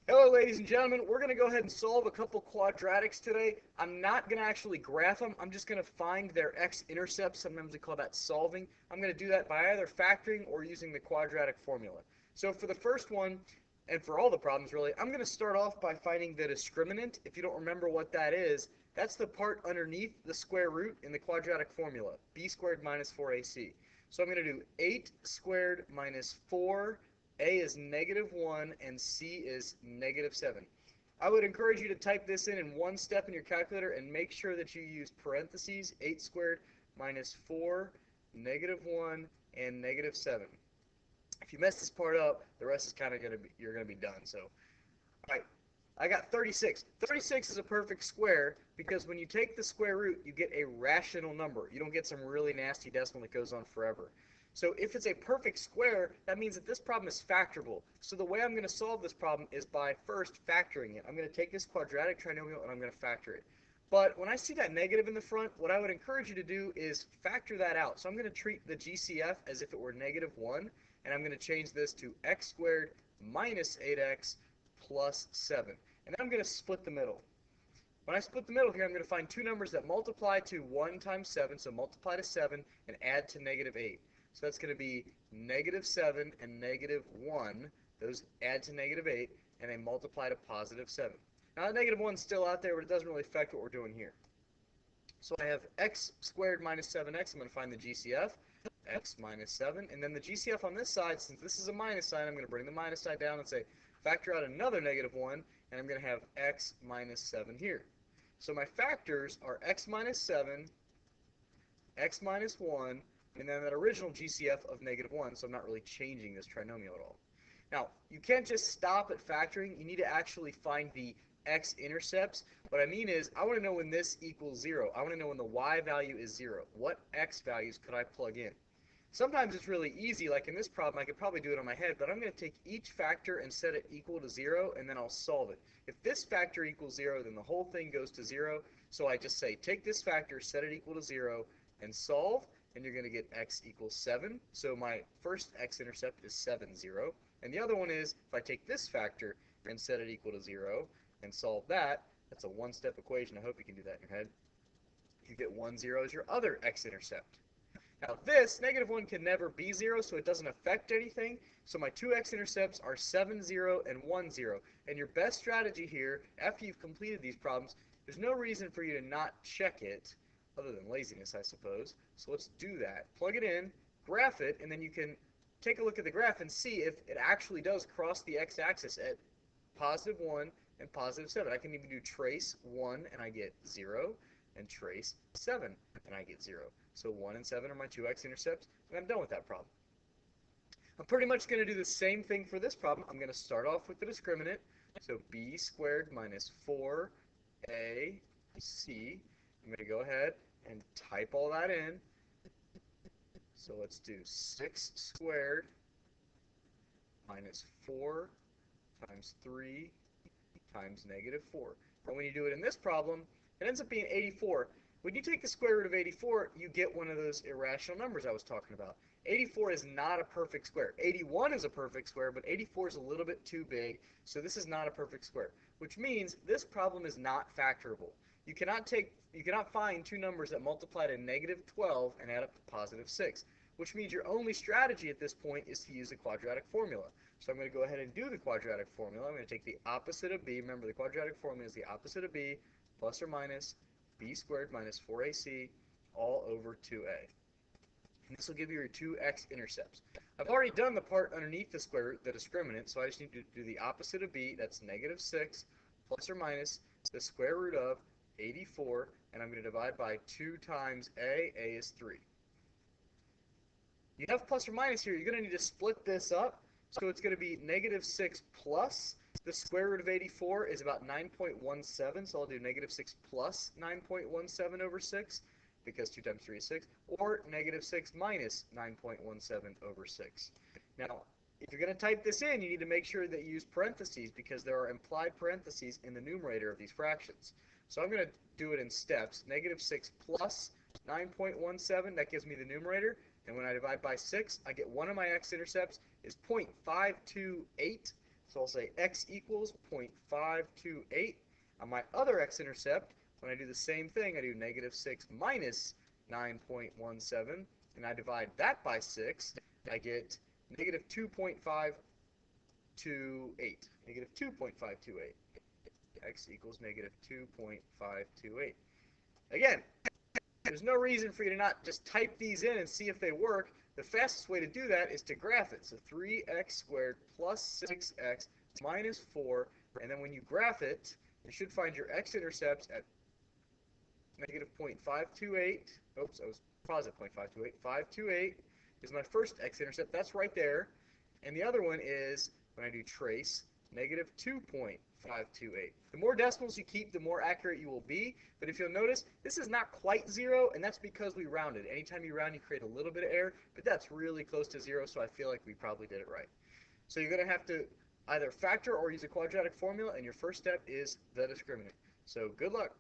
Hello, ladies and gentlemen. We're going to go ahead and solve a couple quadratics today. I'm not going to actually graph them. I'm just going to find their x-intercepts. Sometimes we call that solving. I'm going to do that by either factoring or using the quadratic formula. So for the first one, and for all the problems really, I'm going to start off by finding the discriminant. If you don't remember what that is, that's the part underneath the square root in the quadratic formula, b squared minus 4ac. So I'm going to do 8 squared minus 4. A is -1 and C is -7. I would encourage you to type this in one step in your calculator and make sure that you use parentheses, 8 squared minus 4, -1, and -7. If you mess this part up, the rest is kind of going to be, you're going to be done. So, all right, I got 36. 36 is a perfect square because when you take the square root, you get a rational number. You don't get some really nasty decimal that goes on forever. So if it's a perfect square, that means that this problem is factorable. So the way I'm going to solve this problem is by first factoring it. I'm going to take this quadratic trinomial and I'm going to factor it. But when I see that negative in the front, what I would encourage you to do is factor that out. So I'm going to treat the GCF as if it were -1, and I'm going to change this to x squared minus 8x plus 7. And then I'm going to split the middle. When I split the middle here, I'm going to find two numbers that multiply to 1 times 7, so multiply to 7 and add to -8. So that's going to be -7 and -1. Those add to -8, and they multiply to +7. Now, that -1 is still out there, but it doesn't really affect what we're doing here. So I have x squared minus 7x. I'm going to find the GCF, x minus 7. And then the GCF on this side, since this is a minus sign, I'm going to bring the minus sign down and say factor out another -1, and I'm going to have x minus 7 here. So my factors are x minus 7, x minus 1, and then that original GCF of -1, so I'm not really changing this trinomial at all. Now, you can't just stop at factoring. You need to actually find the x-intercepts. What I mean is, I want to know when this equals 0. I want to know when the y value is 0. What x values could I plug in? Sometimes it's really easy, like in this problem, I could probably do it on my head, but I'm going to take each factor and set it equal to 0, and then I'll solve it. If this factor equals 0, then the whole thing goes to 0, so I just say, take this factor, set it equal to 0, and solve, and you're going to get x equals 7. So my first x-intercept is 7, 0. And the other one is, if I take this factor and set it equal to 0 and solve that, that's a one-step equation. I hope you can do that in your head. You get 1, 0 as your other x-intercept. Now this, -1 can never be 0, so it doesn't affect anything. So my two x-intercepts are 7, 0, and 1, 0. And your best strategy here, after you've completed these problems, there's no reason for you to not check it, other than laziness, I suppose. So let's do that. Plug it in, graph it, and then you can take a look at the graph and see if it actually does cross the x-axis at +1 and +7. I can even do trace 1 and I get 0, and trace 7 and I get 0. So 1 and 7 are my two x-intercepts, and I'm done with that problem. I'm pretty much going to do the same thing for this problem. I'm going to start off with the discriminant. So b squared minus 4ac. I'm going to go ahead and type all that in. So let's do 6 squared minus 4 times 3 times -4. And when you do it in this problem, it ends up being 84. When you take the square root of 84, you get one of those irrational numbers I was talking about. 84 is not a perfect square. 81 is a perfect square, but 84 is a little bit too big, so this is not a perfect square, which means this problem is not factorable. You cannot find two numbers that multiply to -12 and add up to +6, which means your only strategy at this point is to use the quadratic formula. So I'm going to go ahead and do the quadratic formula. I'm going to take the opposite of b. Remember, the quadratic formula is the opposite of b, plus or minus b squared minus 4ac all over 2a. And this will give you your two x-intercepts. I've already done the part underneath the square root, the discriminant, so I just need to do the opposite of b. That's -6 plus or minus the square root of 84, and I'm going to divide by 2 times a. A is 3. You have plus or minus here. You're going to need to split this up. So it's going to be -6 plus the square root of 84 is about 9.17. So I'll do -6 plus 9.17 over 6, because 2 times 3 is 6, or -6 minus 9.17 over 6. Now, if you're going to type this in, you need to make sure that you use parentheses, because there are implied parentheses in the numerator of these fractions. So I'm going to do it in steps. -6 plus 9.17, that gives me the numerator. And when I divide by 6, I get one of my x-intercepts is 0.528. So I'll say x equals 0.528. On my other x-intercept, when I do the same thing, I do negative 6 minus 9.17, and I divide that by 6, I get negative 2.528. Negative 2.528. X equals negative 2.528. Again, there's no reason for you to not just type these in and see if they work. The fastest way to do that is to graph it. So 3x squared plus 6x minus 4, and then when you graph it, you should find your x-intercepts at negative 0.528. Oops, I was positive 0.528. 528 is my first x-intercept. That's right there. And the other one is, when I do trace, negative 2.528. The more decimals you keep, the more accurate you will be. But if you'll notice, this is not quite 0, and that's because we rounded. Anytime you round, you create a little bit of error, but that's really close to 0, so I feel like we probably did it right. So you're going to have to either factor or use a quadratic formula, and your first step is the discriminant. So good luck.